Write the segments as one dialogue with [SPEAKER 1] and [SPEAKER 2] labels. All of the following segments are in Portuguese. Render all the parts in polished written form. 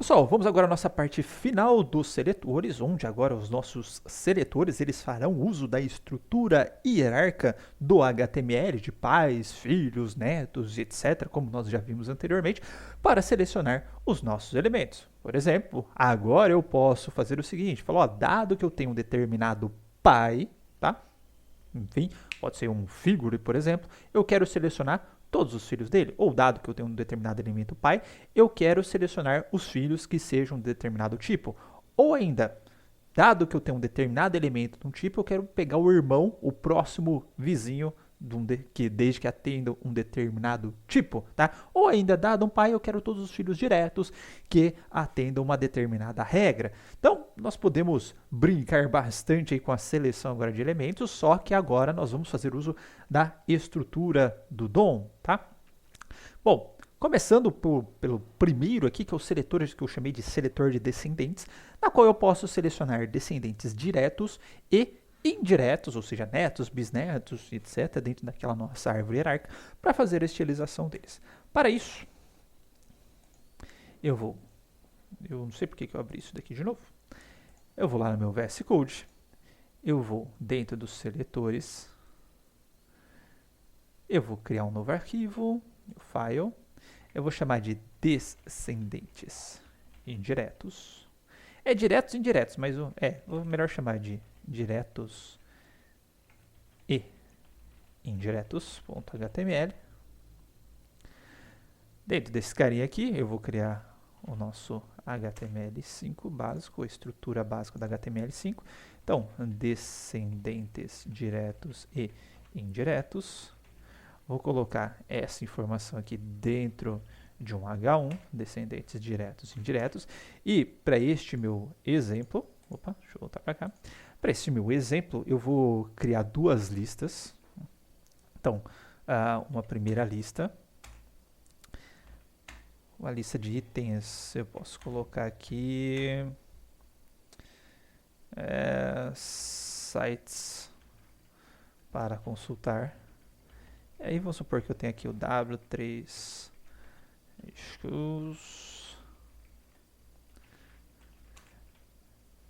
[SPEAKER 1] Pessoal, vamos agora à nossa parte final dos seletores, onde agora os nossos seletores eles farão uso da estrutura hierárquica do HTML de pais, filhos, netos, etc., como nós já vimos anteriormente, para selecionar os nossos elementos. Por exemplo, agora eu posso fazer o seguinte, falar, ó, dado que eu tenho um determinado pai, tá? Enfim, pode ser um figure, por exemplo, eu quero selecionar todos os filhos dele, ou dado que eu tenho um determinado elemento pai, eu quero selecionar os filhos que sejam de determinado tipo. Ou ainda, dado que eu tenho um determinado elemento de um tipo, eu quero pegar o irmão, o próximo vizinho, que desde que atenda um determinado tipo, tá? Ou ainda, dado um pai, eu quero todos os filhos diretos que atendam uma determinada regra. Então, nós podemos brincar bastante aí com a seleção agora de elementos, só que agora nós vamos fazer uso da estrutura do DOM, tá? Bom, começando pelo primeiro aqui, que é o seletor que eu chamei de seletor de descendentes, na qual eu posso selecionar descendentes diretos e indiretos, ou seja, netos, bisnetos, etc., dentro daquela nossa árvore hierárquica, para fazer a estilização deles. Para isso, eu não sei porque que eu abri isso daqui de novo, eu vou lá no meu VS Code, eu vou dentro dos seletores, eu vou criar um novo arquivo, file, eu vou chamar de descendentes indiretos. É diretos e indiretos, mas vou melhor chamar de diretos e indiretos.html. Dentro desse carinha aqui, eu vou criar o nosso HTML5 básico, a estrutura básica da HTML5. Então, descendentes diretos e indiretos. Vou colocar essa informação aqui dentro de um H1, descendentes diretos e indiretos. E para este meu exemplo, deixa eu voltar para cá. Para este meu exemplo, eu vou criar duas listas. Então, uma primeira lista, uma lista de itens. Eu posso colocar aqui sites para consultar. E aí vamos supor que eu tenho aqui o W3 Schools.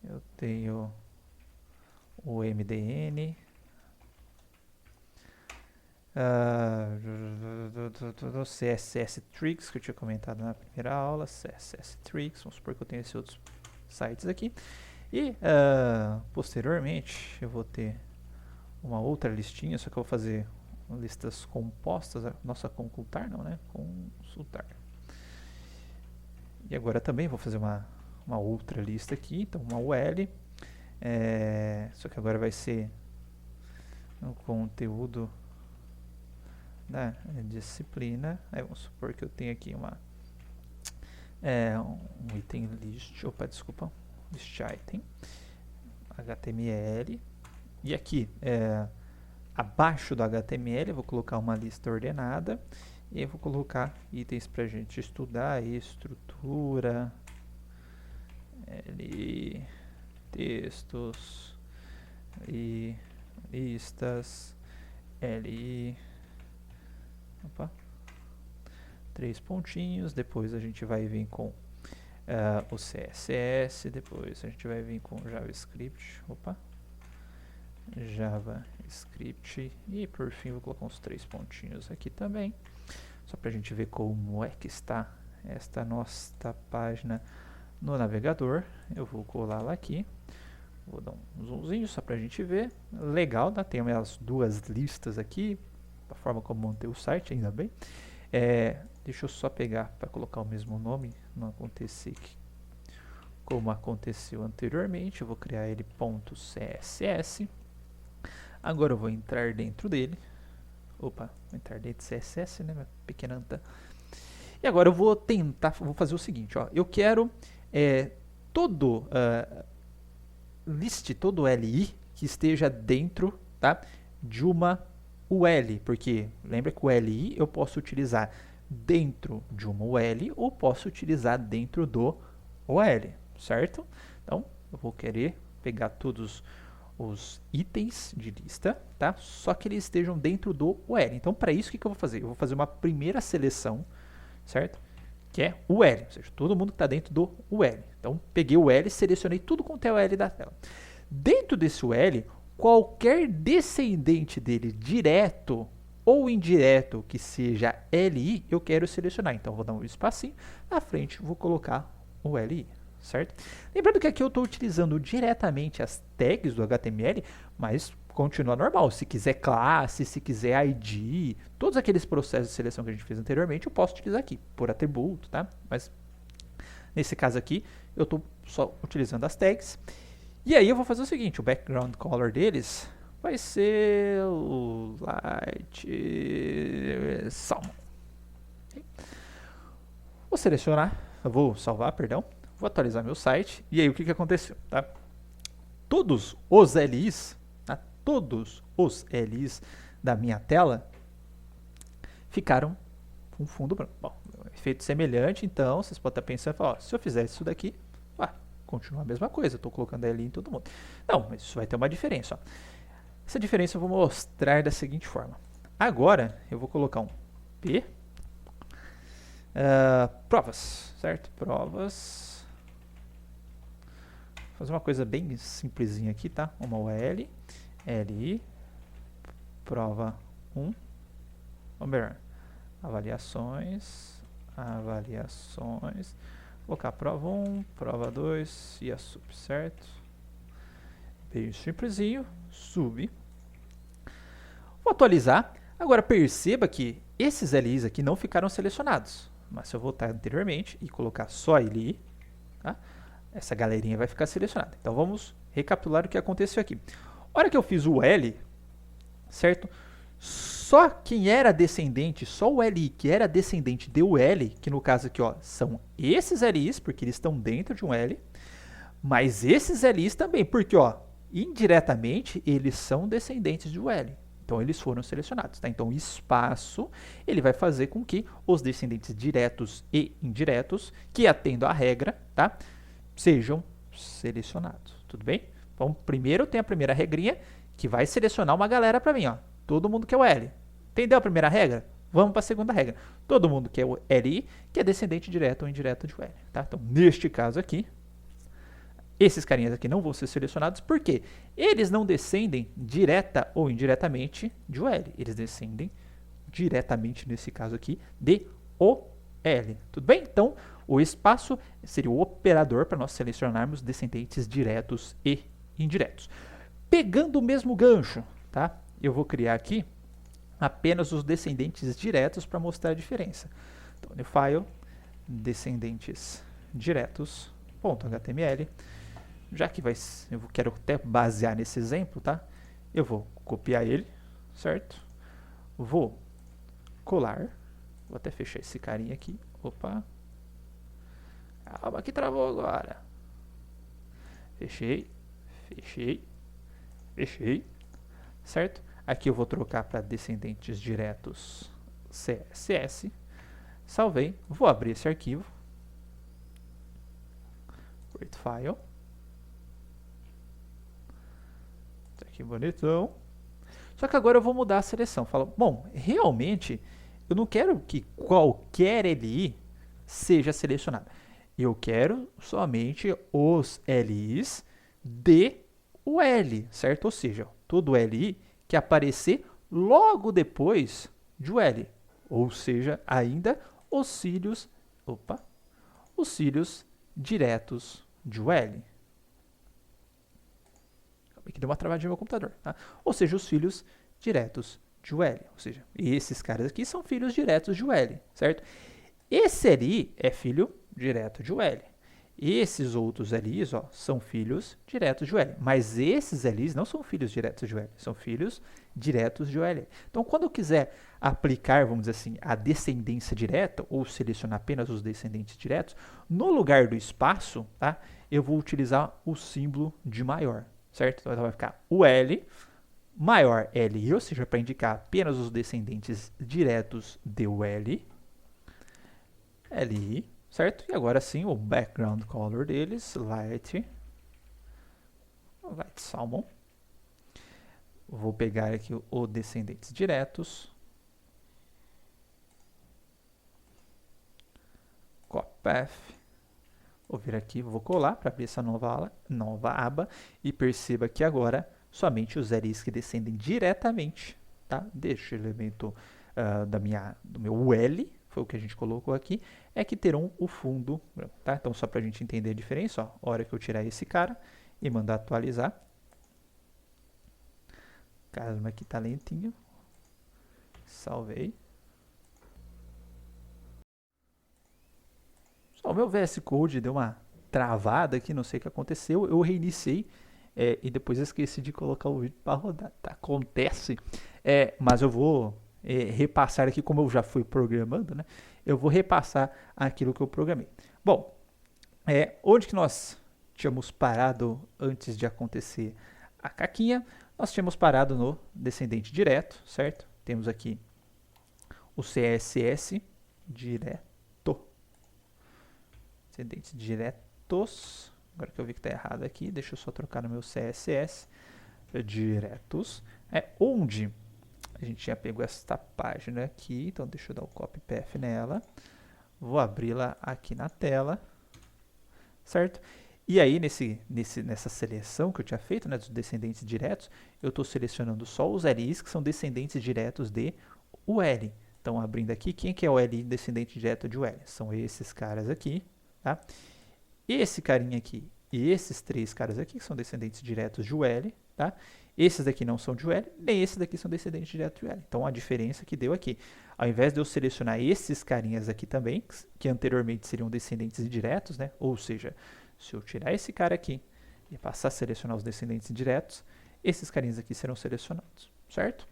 [SPEAKER 1] Eu tenho o MDN. CSS Tricks, que eu tinha comentado na primeira aula. CSS Tricks, vamos supor que eu tenho esses outros sites aqui. E posteriormente eu vou ter uma outra listinha, só que eu vou fazer listas compostas, nossa, consultar não, né? Consultar. E agora também vou fazer uma outra lista aqui, então uma UL, só que agora vai ser o conteúdo da disciplina. Aí vamos supor que eu tenho aqui um item list, list item, HTML, e aqui abaixo do HTML eu vou colocar uma lista ordenada e eu vou colocar itens para a gente estudar, estrutura, textos, e listas, três pontinhos, depois a gente vai vir com o CSS, depois a gente vai vir com JavaScript, JavaScript, e por fim vou colocar uns três pontinhos aqui também, só para a gente ver como é que está esta nossa página no navegador. Eu vou colar lá aqui, vou dar um zoomzinho só para a gente ver. Legal, né? Tem as duas listas aqui, a forma como manter o site, ainda bem. Deixa eu só pegar para colocar o mesmo nome, não acontecer como aconteceu anteriormente. Eu vou criar ele .css. Agora eu vou entrar dentro dele. Vou entrar dentro de CSS, né, minha pequena anta. E agora eu vou fazer o seguinte, ó. Eu quero liste todo LI que esteja dentro, tá, de uma UL, porque lembra que o LI eu posso utilizar dentro de uma UL ou posso utilizar dentro do OL, certo? Então, eu vou querer pegar todos os itens de lista, tá? Só que eles estejam dentro do UL. Então, para isso, o que eu vou fazer? Eu vou fazer uma primeira seleção, certo? que é o L, ou seja, todo mundo que está dentro do UL. Então, peguei o L e selecionei tudo quanto é o L da tela. Dentro desse UL, qualquer descendente dele, direto ou indireto, que seja LI, eu quero selecionar. Então, vou dar um espacinho, na frente vou colocar o LI, certo? Lembrando que aqui eu estou utilizando diretamente as tags do HTML, mas continua normal. Se quiser classe, se quiser ID, todos aqueles processos de seleção que a gente fez anteriormente, eu posso utilizar aqui, por atributo, tá? Mas, nesse caso aqui, eu estou só utilizando as tags. E aí eu vou fazer o seguinte, o background color deles vai ser o light salmon. Vou selecionar, vou salvar, perdão, vou atualizar meu site. E aí o que aconteceu, tá? Todos os LIs, tá? Todos os LIs da minha tela ficaram com fundo branco. Bom, efeito semelhante, então vocês podem estar pensando, ó, se eu fizer isso daqui, continua a mesma coisa, eu estou colocando LI em todo mundo. Não, mas isso vai ter uma diferença. Ó. Essa diferença eu vou mostrar da seguinte forma. Agora, eu vou colocar um P, provas, certo? Provas. Vou fazer uma coisa bem simplesinha aqui, tá? Uma UL, LI, prova 1, vamos ver, avaliações, vou colocar prova 1, prova 2 e a sub, certo? Bem simplesinho, sub. Vou atualizar. Agora perceba que esses LIs aqui não ficaram selecionados. Mas se eu voltar anteriormente e colocar só LI, tá? Essa galerinha vai ficar selecionada. Então vamos recapitular o que aconteceu aqui. A hora que eu fiz o L, certo? Só quem era descendente, só o LI que era descendente do L, que no caso aqui ó, são esses LIs, porque eles estão dentro de um L, mas esses LIs também, porque ó, indiretamente eles são descendentes do L. Então eles foram selecionados. Tá? Então o espaço ele vai fazer com que os descendentes diretos e indiretos, que atendam à regra, tá? Sejam selecionados. Tudo bem? Então primeiro tem a primeira regrinha, que vai selecionar uma galera para mim. Ó. Todo mundo quer o L. Entendeu a primeira regra? Vamos para a segunda regra. Todo mundo quer o LI, que é descendente direto ou indireto de L. Tá? Então, neste caso aqui, esses carinhas aqui não vão ser selecionados, porque eles não descendem direta ou indiretamente de L. Eles descendem diretamente, nesse caso aqui, de OL. Tudo bem? Então, o espaço seria o operador para nós selecionarmos descendentes diretos e indiretos. Pegando o mesmo gancho, tá? Eu vou criar aqui apenas os descendentes diretos para mostrar a diferença. Então, no file, descendentes diretos, .html. Já que eu quero até basear nesse exemplo, tá? Eu vou copiar ele, certo? Vou colar. Vou até fechar esse carinha aqui. Opa. Calma que travou agora. Fechei. Certo? Aqui eu vou trocar para descendentes diretos CSS. Salvei. Vou abrir esse arquivo. Create file. Tá aqui bonitão. Só que agora eu vou mudar a seleção. Falo, bom, realmente eu não quero que qualquer LI seja selecionado. Eu quero somente os LIs de UL, certo? Ou seja, todo LI que aparecer logo depois de UL. Ou seja, ainda os cílios diretos de UL. Aqui deu uma travadinha no meu computador. Tá? Ou seja, os filhos diretos de UL. Ou seja, esses caras aqui são filhos diretos de UL, certo? Esse LI é filho direto de UL. Esses outros LIs ó, são filhos diretos de UL. Mas esses LIs não são filhos diretos de UL, são filhos diretos de UL. Então, quando eu quiser aplicar, vamos dizer assim, a descendência direta, ou selecionar apenas os descendentes diretos, no lugar do espaço, tá, eu vou utilizar o símbolo de maior, certo? Então, vai ficar UL maior LI, ou seja, para indicar apenas os descendentes diretos de UL, LI, certo? E agora sim, o background color deles, light salmon. Vou pegar aqui o descendentes diretos. path. Vou vir aqui, vou colar para abrir essa nova aba e perceba que agora somente os arrays que descendem diretamente, tá, deste elemento do meu UL, foi o que a gente colocou aqui, é que terão o fundo branco, tá? Então, só para a gente entender a diferença, ó, a hora que eu tirar esse cara e mandar atualizar, calma que tá lentinho, salvei. Só o meu VS Code deu uma travada aqui, não sei o que aconteceu, eu reiniciei e depois eu esqueci de colocar o vídeo para rodar, tá? Acontece, mas eu vou repassar aqui, como eu já fui programando, né? Eu vou repassar aquilo que eu programei. Bom, onde que nós tínhamos parado antes de acontecer a caquinha? Nós tínhamos parado no descendente direto, certo? Temos aqui o CSS direto. Descendentes diretos. Agora que eu vi que está errado aqui, deixa eu só trocar no meu CSS. Diretos. Onde a gente já pegou esta página aqui, então deixa eu dar o copy path nela. Vou abri-la aqui na tela, certo? E aí, nessa seleção que eu tinha feito, né, dos descendentes diretos, eu estou selecionando só os LIs que são descendentes diretos de UL. Então, abrindo aqui, quem que é o LI descendente direto de UL? São esses caras aqui, tá? Esse carinha aqui e esses três caras aqui que são descendentes diretos de UL, tá? Esses daqui não são de UL, nem esses daqui são descendentes diretos de UL. Então, a diferença que deu aqui, ao invés de eu selecionar esses carinhas aqui também, que anteriormente seriam descendentes indiretos, né? Ou seja, se eu tirar esse cara aqui e passar a selecionar os descendentes diretos, esses carinhas aqui serão selecionados, certo?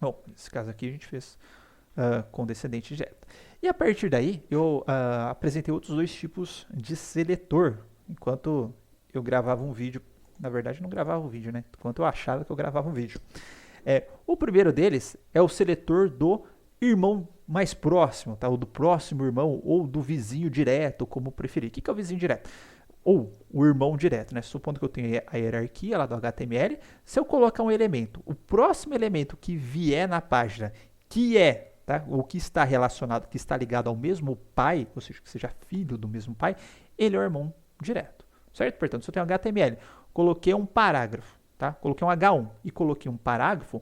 [SPEAKER 1] Bom, nesse caso aqui a gente fez com descendente direto. E a partir daí, eu apresentei outros dois tipos de seletor, enquanto eu gravava um vídeo. Na verdade, não gravava um vídeo, né? Enquanto eu achava que eu gravava um vídeo. O primeiro deles é o seletor do irmão mais próximo, tá? Ou do próximo irmão, ou do vizinho direto, como preferir. O que é o vizinho direto? Ou o irmão direto, né? Supondo que eu tenha a hierarquia lá do HTML, se eu colocar um elemento, o próximo elemento que vier na página, que tá? Ou que está relacionado, que está ligado ao mesmo pai, ou seja, que seja filho do mesmo pai, ele é o irmão direto, certo? Portanto, se eu tenho HTML, coloquei um parágrafo, tá? Coloquei um H1 e coloquei um parágrafo,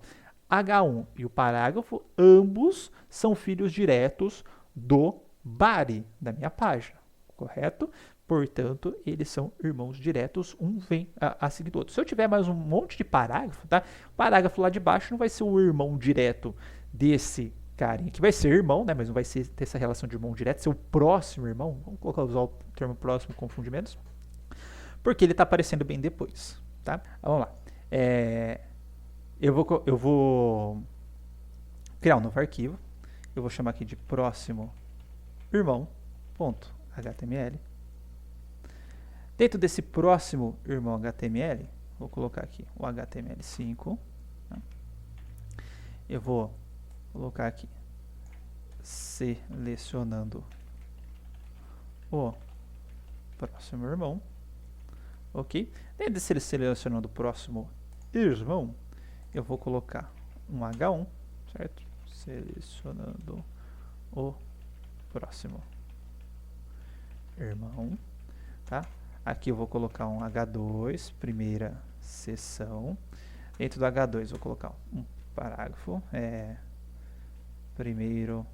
[SPEAKER 1] H1 e o parágrafo, ambos são filhos diretos do body da minha página, correto? Portanto, eles são irmãos diretos, um vem a seguir do outro. Se eu tiver mais um monte de parágrafo, tá? O parágrafo lá de baixo não vai ser o irmão direto desse carinha, que vai ser irmão, né? Mas não vai ter essa relação de irmão direto, ser o próximo irmão. Vamos usar o termo próximo, confunde menos. Porque ele está aparecendo bem depois, tá? Vamos lá. Eu vou criar um novo arquivo. Eu vou chamar aqui de próximo irmão.html. Dentro desse próximo irmão HTML, vou colocar aqui o HTML5. Tá? Eu vou colocar aqui selecionando o próximo irmão. Ok? Dentro desse selecionando o próximo irmão, eu vou colocar um H1, certo? Selecionando o próximo irmão, tá? Aqui eu vou colocar um H2, primeira seção. Dentro do H2 eu vou colocar um parágrafo, primeiro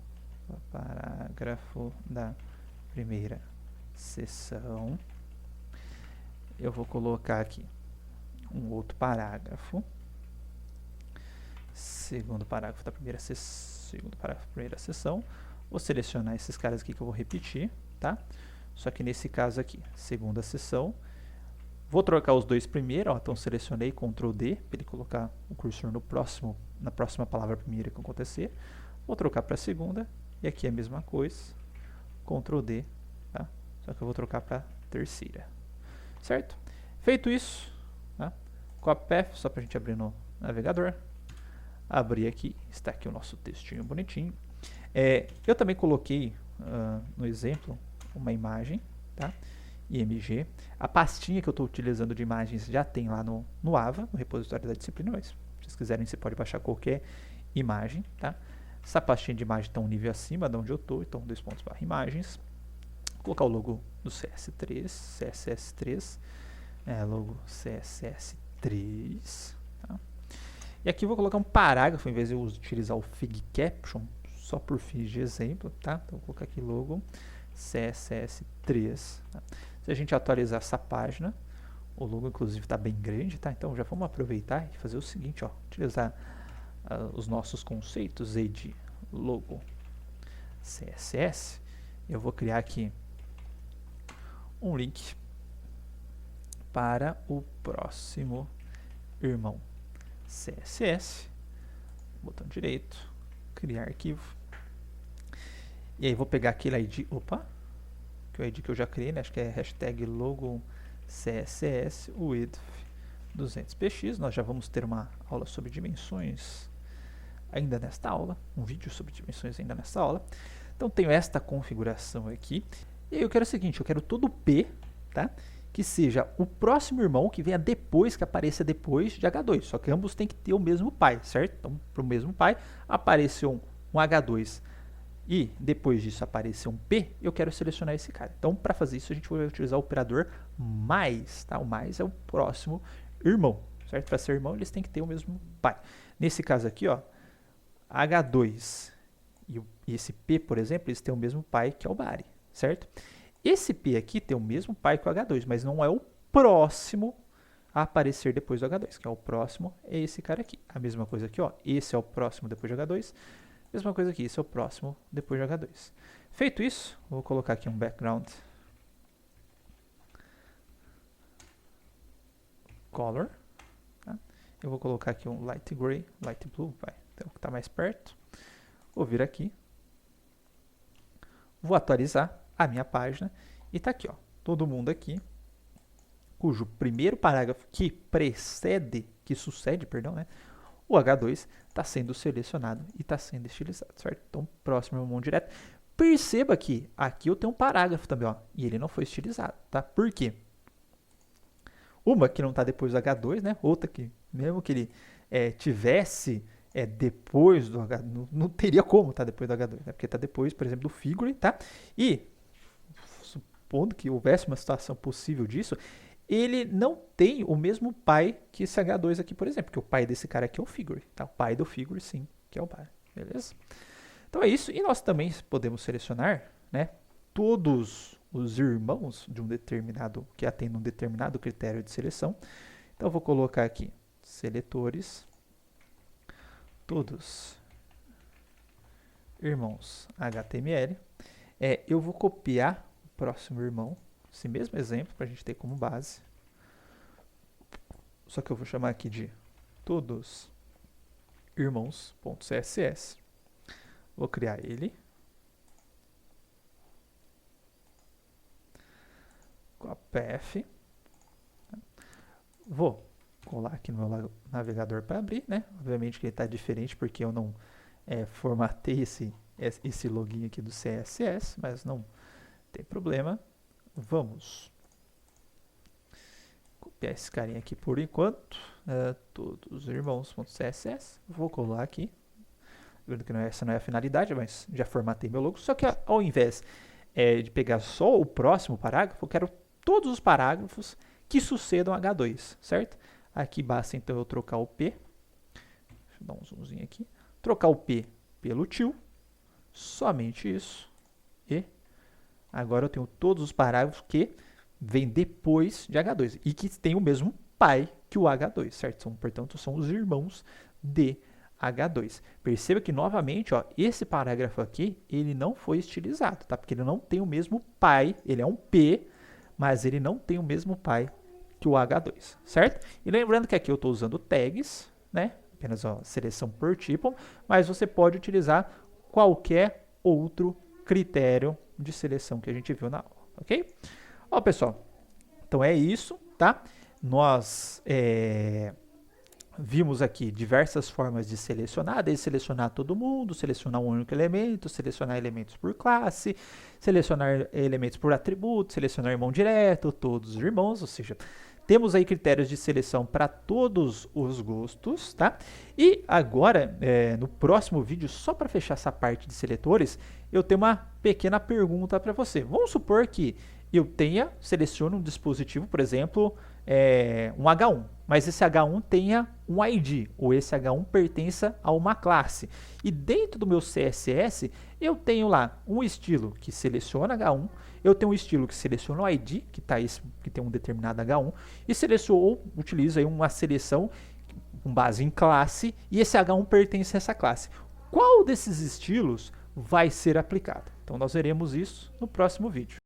[SPEAKER 1] parágrafo da primeira seção. Eu vou colocar aqui um outro parágrafo, segundo parágrafo da primeira seção. Vou selecionar esses caras aqui que eu vou repetir, tá? Só que nesse caso aqui, segunda seção, vou trocar os dois primeiro, ó, então selecionei Ctrl D, para ele colocar o cursor na próxima palavra primeira que acontecer. Vou trocar para a segunda, e aqui é a mesma coisa, Ctrl D, tá? Só que eu vou trocar para a terceira, certo? Feito isso, tá? Copy path, só para a gente abrir no navegador, abrir aqui, está aqui o nosso textinho bonitinho. Eu também coloquei no exemplo uma imagem, tá? IMG. A pastinha que eu estou utilizando de imagens já tem lá no AVA, no repositório da disciplina, mas se vocês quiserem você pode baixar qualquer imagem, tá? Essa pastinha de imagem está um nível acima de onde eu estou, então 2 pontos barra imagens. Vou colocar o logo do CS3, CSS3, logo CSS3, tá? E aqui eu vou colocar um parágrafo, em vez de eu utilizar o Fig Caption, só por fins de exemplo, tá? Então, vou colocar aqui logo CSS3, tá? Se a gente atualizar essa página, o logo inclusive está bem grande, tá? Então já vamos aproveitar e fazer o seguinte, ó, utilizar os nossos conceitos aí de logo CSS. Eu vou criar aqui um link para o próximo irmão CSS, botão direito, criar arquivo, e aí vou pegar aquele ID, que é o ID que eu já criei, né? Acho que é hashtag logo CSS width 200px. Nós já vamos ter uma aula sobre dimensões ainda nesta aula, um vídeo sobre dimensões ainda nesta aula. Então tenho esta configuração aqui, e aí eu quero o seguinte, eu quero todo P, tá? Que seja o próximo irmão que venha depois, que apareça depois de H2, só que ambos têm que ter o mesmo pai, certo? Então, para o mesmo pai, apareceu um H2 e depois disso apareceu um P, eu quero selecionar esse cara. Então, para fazer isso, a gente vai utilizar o operador mais, tá? O mais é o próximo irmão, certo? Para ser irmão, eles têm que ter o mesmo pai. Nesse caso aqui, ó, H2 e esse P, por exemplo, eles têm o mesmo pai, que é o body, certo? Esse P aqui tem o mesmo pai que o H2, mas não é o próximo a aparecer depois do H2, que é o próximo, é esse cara aqui. A mesma coisa aqui, ó, esse é o próximo depois de H2, mesma coisa aqui, esse é o próximo depois de H2. Feito isso, vou colocar aqui um background color, tá? Eu vou colocar aqui um light gray, light blue, vai, então o que está mais perto. Vou vir aqui, vou atualizar a minha página e está aqui, ó, todo mundo aqui, cujo primeiro parágrafo que sucede, né, o H2 está sendo selecionado e está sendo estilizado, certo? Então, próximo irmão direto. Perceba que aqui eu tenho um parágrafo também, ó, e ele não foi estilizado, tá? Por quê? Uma que não está depois do H2, né? Outra que, mesmo que ele tivesse depois do H2, não teria como estar depois do H2, né? Porque está depois, por exemplo, do figure, tá? E, supondo que houvesse uma situação possível disso, ele não tem o mesmo pai que esse H2 aqui, por exemplo, porque o pai desse cara aqui é o figure, tá? O pai do figure, sim, que é o pai, beleza? Então é isso, e nós também podemos selecionar, né, todos os irmãos de um determinado, que atendem um determinado critério de seleção. Então eu vou colocar aqui, seletores, todos irmãos HTML. Eu vou copiar o próximo irmão, esse mesmo exemplo, para a gente ter como base. Só que eu vou chamar aqui de todos irmãos.css. Vou criar ele. Com a path. Vou colar aqui no meu navegador para abrir, né? Obviamente que ele está diferente porque eu não formatei esse login aqui do CSS, mas não tem problema. Vamos copiar esse carinha aqui por enquanto, todos irmãos.css, vou colar aqui, vendo que essa não é a finalidade, mas já formatei meu logo, só que ao invés de pegar só o próximo parágrafo, eu quero todos os parágrafos que sucedam H2, certo? Aqui basta então eu trocar o P, deixa eu dar um zoomzinho aqui, trocar o P pelo til, somente isso, e agora eu tenho todos os parágrafos que vêm depois de H2 e que têm o mesmo pai que o H2, certo? Portanto, são os irmãos de H2. Perceba que, novamente, ó, esse parágrafo aqui, ele não foi estilizado, tá? Porque ele não tem o mesmo pai, ele é um P, mas ele não tem o mesmo pai que o H2, certo? E lembrando que aqui eu estou usando tags, né? Apenas a seleção por tipo, mas você pode utilizar qualquer outro critério de seleção que a gente viu na aula, ok? Ó, pessoal, então é isso, tá? Nós vimos aqui diversas formas de selecionar, desde selecionar todo mundo, selecionar um único elemento, selecionar elementos por classe, selecionar elementos por atributo, selecionar irmão direto, todos os irmãos, ou seja, temos aí critérios de seleção para todos os gostos, tá? E agora, no próximo vídeo, só para fechar essa parte de seletores, eu tenho uma pequena pergunta para você. Vamos supor que eu selecione um dispositivo, por exemplo, um H1, mas esse H1 tenha um ID, ou esse H1 pertença a uma classe. E dentro do meu CSS, eu tenho lá um estilo que seleciona H1, eu tenho um estilo que seleciona o ID, que tem um determinado H1, e utilizo aí uma seleção com base em classe, e esse H1 pertence a essa classe. Qual desses estilos vai ser aplicado? Então nós veremos isso no próximo vídeo.